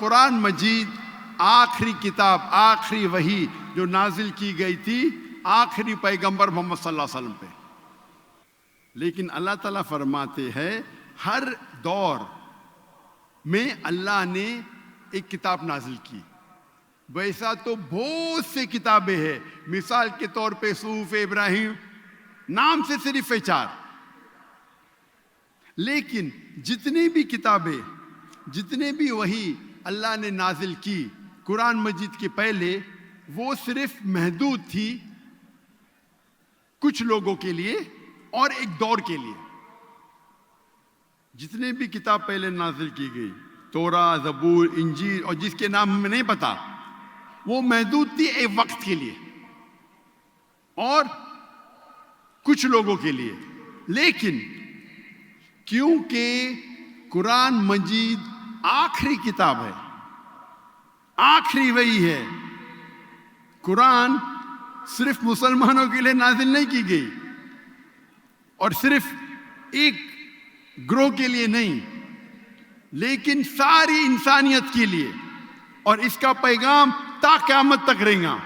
قرآن مجید آخری کتاب، آخری وحی جو نازل کی گئی تھی آخری پیغمبر محمد صلی اللہ علیہ وسلم پہ. لیکن اللہ تعالیٰ فرماتے ہیں ہر دور میں اللہ نے ایک کتاب نازل کی. ویسا تو بہت سے کتابیں ہیں، مثال کے طور پہ صحف ابراہیم نام سے صرف 4. لیکن جتنی بھی کتابیں، جتنے بھی وحی اللہ نے نازل کی قرآن مجید کے پہلے، وہ صرف محدود تھی کچھ لوگوں کے لیے اور ایک دور کے لیے. جتنے بھی کتاب پہلے نازل کی گئی، تورات، زبور، انجیل، اور جس کے نام ہمیں نہیں پتا، وہ محدود تھی ایک وقت کے لیے اور کچھ لوگوں کے لیے. لیکن کیونکہ قرآن مجید آخری کتاب ہے، آخری وحی ہے، قرآن صرف مسلمانوں کے لیے نازل نہیں کی گئی اور صرف ایک گروہ کے لیے نہیں، لیکن ساری انسانیت کے لیے، اور اس کا پیغام تا قیامت تک رہے گا.